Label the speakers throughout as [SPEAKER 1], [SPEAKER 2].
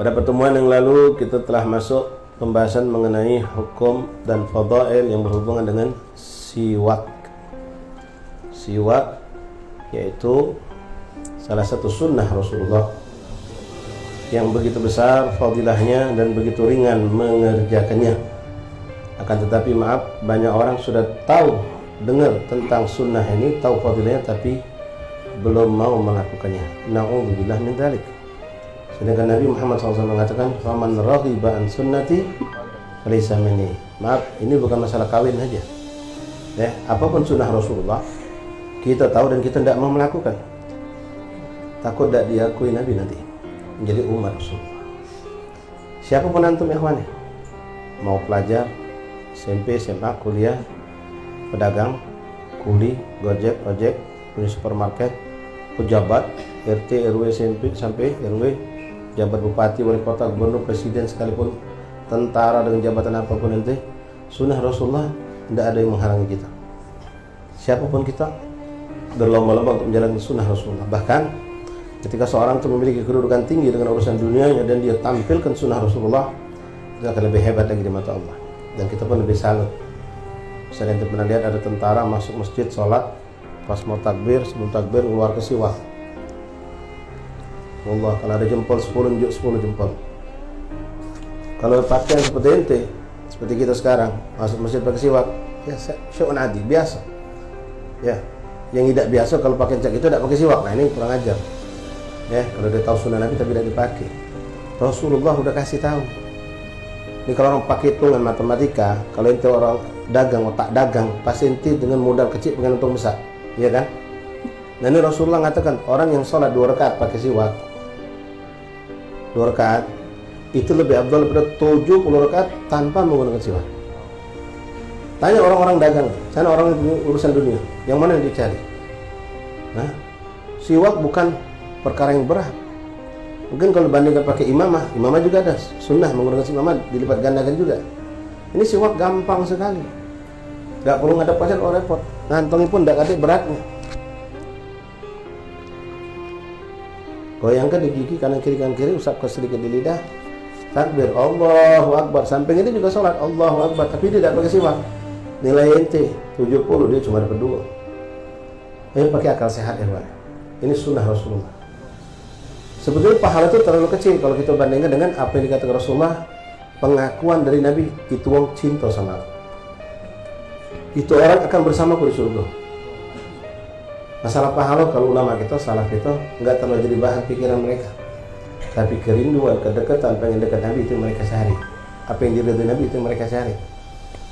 [SPEAKER 1] Pada pertemuan yang lalu kita telah masuk pembahasan mengenai hukum dan fadail yang berhubungan dengan siwak. Siwak yaitu salah satu sunnah Rasulullah yang begitu besar fadilahnya dan begitu ringan mengerjakannya. Akan tetapi maaf, banyak orang sudah tahu, dengar tentang sunnah ini, tahu fadilahnya, tapi belum mau melakukannya. Na'udzubillah min dzalik. Sedangkan Nabi Muhammad SAW mengatakan, "Faman raghiba an sunnati falaysa minni." Maaf, ini bukan masalah kawin saja. Ya, apapun sunnah Rasulullah kita tahu dan kita tidak mau melakukan, takut tidak diakui Nabi nanti menjadi umat Rasulullah. Siapapun antum ikhwani, mau pelajar SMP, SMA, kuliah, pedagang, kuli, gojek, ojek, punya supermarket, pejabat, RT, RW, SMP sampai RW, jabat bupati, wali kota, gubernur, presiden, sekalipun tentara dengan jabatan apapun nanti, sunnah Rasulullah tidak ada yang menghalangi kita. Siapapun kita berlomba-lomba untuk menjalankan sunnah Rasulullah. Bahkan ketika seorang itu memiliki kedudukan tinggi dengan urusan dunianya dan dia tampilkan sunnah Rasulullah, itu akan lebih hebat lagi di mata Allah. Dan kita pun lebih salut. Misalnya kita pernah lihat ada tentara masuk masjid sholat, pas mau takbir, sebelum takbir keluar ke siwak. Allah, kalau ada jempol 10, nunjuk 10 jempol. Kalau pakaian seperti ente, seperti kita sekarang, masuk masjid pakai siwak, ya syu'un adi, biasa. Ya, yang tidak biasa kalau pakai cak itu tidak pakai siwak. Nah ini kurang ajar. Ya, kalau dia tahu sunnah Nabi tapi tidak dipakai. Rasulullah udah kasih tahu. Ini kalau orang pakai hitungan matematika, kalau ente orang dagang, otak dagang, pasti ente dengan modal kecil dengan untung besar, iya kan? Nah ini Rasulullah mengatakan orang yang sholat 2 rakaat pakai siwak, 2 rakaat itu lebih afdal daripada 70 rakaat tanpa menggunakan siwak. Tanya orang-orang dagang, sana orang urusan dunia, yang mana yang dicari? Nah, siwak bukan perkara yang berat. Mungkin kalau bandingkan pakai imamah juga ada sunnah menggunakan imamah, dilipat gandakan juga. Ini siwak gampang sekali, nggak perlu ngadap pasir kalau repot, ngantongnya pun tidak ada beratnya. Goyangkan di gigi kanan kiri, usapkan sedikit di lidah, takbir, Allahu Akbar. Samping ini juga sholat, Allahu Akbar, tapi dia tidak pakai siwak. Nilai ente 70, dia cuma dapat 2. Ini pakai akal sehat ya Pak. Ini sunnah Rasulullah. Sebetulnya pahala itu terlalu kecil kalau kita bandingkan dengan apa yang dikatakan Rasulullah, pengakuan dari Nabi, itu wong cinta sama aku, itu orang akan bersamaku di surga. Masalah pahala kalau ulama kita, salah kita nggak terlalu jadi bahan pikiran mereka, tapi kerinduan, kedekatan, pengen dekat Nabi itu mereka cari. Apa yang diridhoi Nabi itu mereka cari.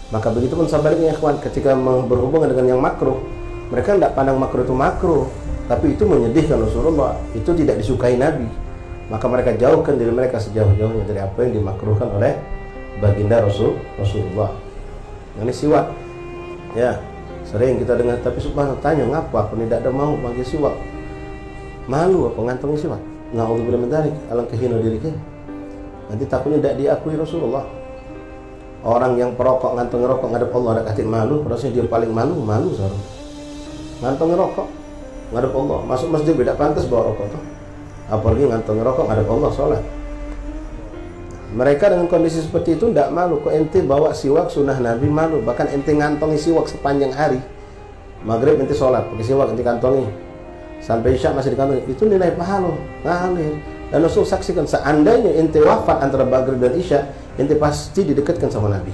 [SPEAKER 1] Maka begitu pun sebaliknya ikhwan, ketika berhubungan dengan yang makruh, mereka tidak pandang makruh itu makruh, tapi itu menyedihkan Rasulullah, itu tidak disukai Nabi. Maka mereka jauhkan diri mereka sejauh-jauhnya dari apa yang dimakruhkan oleh baginda Rasulullah. Ini siwak. Ya, sering kita dengar, tapi subhanallah tanya, ngapa aku tidak ada mau pakai siwak? Malu apa ngantongin siwak? Na'udzubillah min dzalik, alangkah hina diri kita. Nanti takutnya tidak diakui Rasulullah. Orang yang perokok ngantongin rokok ngadep Allah ada katik malu, rasanya dia paling malu seorang. Ngantongin rokok ngadep Allah, masuk masjid tidak pantas bawa rokok tuh. Apalagi ngantongin rokok ngadep Allah sholat. Mereka dengan kondisi seperti itu tidak malu. Kok ente bawa siwak sunnah Nabi malu? Bahkan ente ngantongi siwak sepanjang hari. Maghrib ente sholat pakai siwak ente kantongi, sampai isya masih dikantongi, itu nilai pahala ngalir. Dan Rasul saksikan, seandainya ente wafat antara maghrib dan isya, ente pasti didekatkan sama Nabi.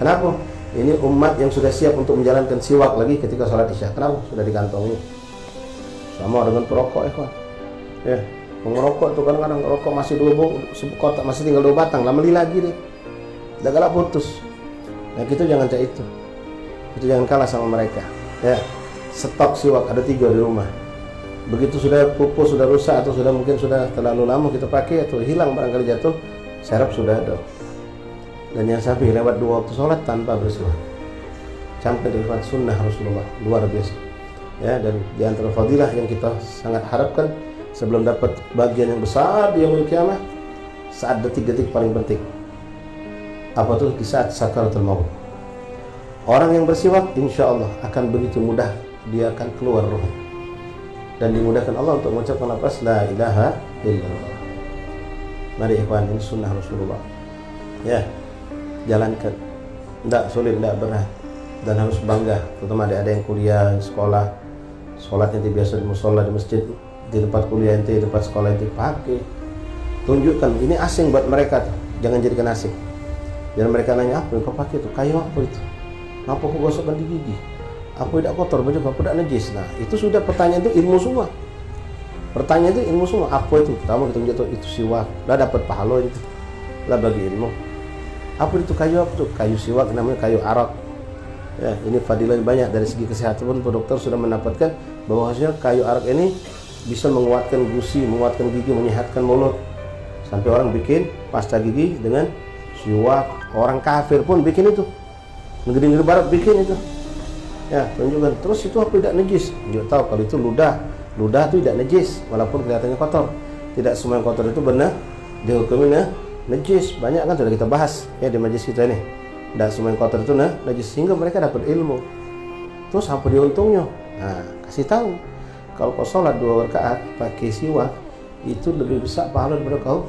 [SPEAKER 1] Kenapa? Ini umat yang sudah siap untuk menjalankan siwak lagi ketika sholat isya. Kenapa? Sudah dikantongi. Sama dengan perokok ikhwan. Ya, pengerokok itu kadang-kadang rokok masih 2 kotak, masih tinggal 2 batang, lama beli lagi deh. Udah galak putus. Nah kita jangan cak itu. Itu jangan kalah sama mereka. Ya, stok siwak ada 3 di rumah. Begitu sudah pupus, sudah rusak, atau sudah mungkin sudah terlalu lama kita pakai atau hilang barangkali jatuh, serap sudah ada. Dan yang sampai lewat 2 waktu sholat tanpa bersiwak. Sampai di sunnah Rasulullah, luar biasa. Ya, dan di antara fadilah yang kita sangat harapkan sebelum dapat bagian yang besar di yaumul qiyamah, saat detik-detik paling penting. Apa tuh? Di saat sakaratul maut. Orang yang bersiwak insya Allah akan begitu mudah dia akan keluar roh dan dimudahkan Allah untuk mengucapkan lafaz la ilaha illallah. Mari ikhwan, ini sunnah Rasulullah. Ya, jalankan. Tidak sulit, tidak berat, dan harus bangga. Terutama ada yang kuliah, sekolah, sholat nanti biasa di musola, di masjid, di tempat kuliah nanti, di tempat sekolah nanti pakai. Tunjukkan, ini asing buat mereka tuh. Jangan jadikan asing. Dan mereka nanya, apa yang kau pakai itu? Kayu apa itu? Kenapa kau gosokkan di gigi? Apa tidak kotor? Baju apa tidak najis? Nah, itu sudah pertanyaan itu ilmu semua. Pertanyaan itu ilmu semua. Apa itu? Pertama kita tunjuk itu siwak. Lah dapat pahala itu. Lah bagi ilmu. Apa itu kayu apa itu? Kayu siwak, namanya kayu arak. Ya, ini fadilah banyak dari segi kesehatan pun dokter sudah mendapatkan bahwa hasilnya kayu arak ini bisa menguatkan gusi, menguatkan gigi, menyehatkan mulut. Sampai orang bikin pasta gigi dengan siwak. Orang kafir pun bikin itu. Negeri-negeri barat bikin itu. Ya, tunjukkan. Terus itu apa tidak najis? Dia tahu kalau itu ludah. Ludah itu tidak najis walaupun kelihatannya kotor. Tidak semua yang kotor itu benar dihukumnya najis. Banyak kan sudah kita bahas ya di majelis kita ini. Tidak semua yang kotor itu najis, sehingga mereka dapat ilmu. Terus apa dia untungnya? Nah, kasih tahu. Kalau kau sholat 2 rakaat pakai siwak, itu lebih besar pahala daripada kau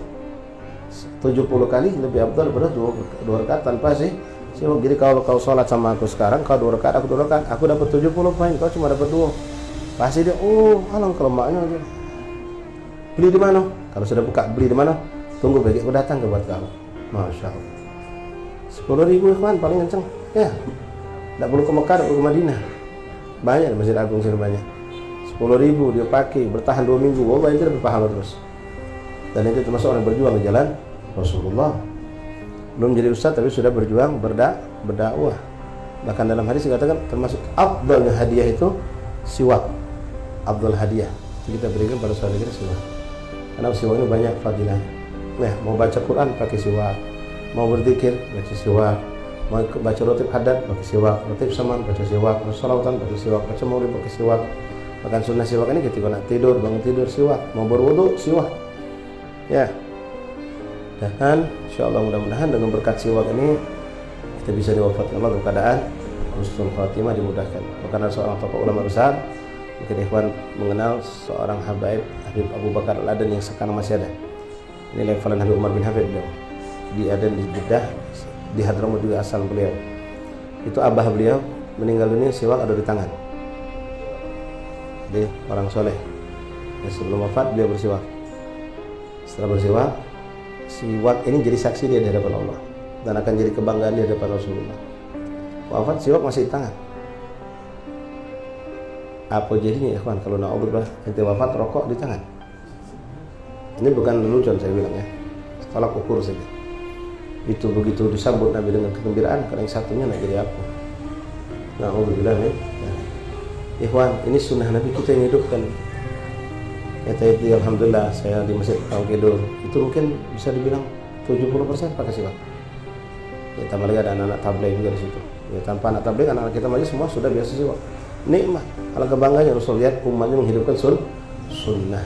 [SPEAKER 1] 70 kali lebih abdul daripada 2 rakaat tanpa siwak. Jadi kalau kau sholat sama aku sekarang, kau 2 rakaat, aku 2 rakaat, aku dapat 70 poin, kau cuma dapat 2. Pasti dia, oh, alangkah lemaknya aja. Beli di mana? Kalau sudah buka, beli di mana? Tunggu bagi aku datang ke buat kamu. Masya Allah. 10.000 ikhwan paling kenceng. Ya, tidak perlu ke Mekah, tidak perlu ke Madinah. Banyak Masjid Agung sini banyak. 10.000 dia pakai, bertahan 2 minggu. Wah, itu lebih pahala terus. Dan itu termasuk orang berjuang di jalan Rasulullah. Belum jadi ustaz tapi sudah berjuang berdakwah. Bahkan dalam hadis dikatakan termasuk afdalnya hadiah itu siwak. Abdul hadiah itu kita berikan pada saudara kita siwak. Karena siwak ini banyak fadilahnya. Nah, mau baca Quran pakai siwak, mau berzikir baca siwak, mau baca rotib hadat pakai siwak, rotib saman baca siwak, mau sholawatan pakai siwak, baca maulid pakai siwak. Bahkan sunnah siwak ini ketika nak tidur, bangun tidur siwak, mau berwudu siwak. Ya. Dan insyaallah mudah-mudahan dengan berkat siwak ini kita bisa diwafatkan Allah dalam keadaan husnul khatimah, dimudahkan. Bahkan ada seorang tokoh ulama besar, mungkin ikhwan mengenal seorang Habib Abu Bakar Al-Adan yang sekarang masih ada. Ini levelan Habib Umar bin Hafid beliau. Di Adan di Jeddah, di Hadramaut juga asal beliau. Itu abah beliau meninggal dunia siwak ada di tangan. Jadi orang soleh. Dan sebelum wafat beliau bersiwak. Setelah bersiwak, siwak ini jadi saksi dia di hadapan Allah dan akan jadi kebanggaan di hadapan Rasulullah. Wafat siwak masih di tangan. Apa jadinya ya kawan kalau na'udzubillah ente wafat rokok di tangan? Ini bukan lelucon saya bilang ya. Tolak ukur saja. Itu begitu disambut Nabi dengan kegembiraan, karena yang satunya nak jadi apa? Na'udzubillah nih. Ya. Ikhwan, ini sunnah Nabi kita yang hidupkan. Kata itu alhamdulillah saya di Masjid Al-Qidur itu mungkin bisa dibilang 70% pakai siwak. Ya, tambah lagi ada anak-anak tabligh juga di situ. Ya, tanpa anak tabligh, anak-anak kita masih semua sudah biasa siwak. Nikmat. Alangkah bangganya Rasul lihat umatnya menghidupkan sunnah.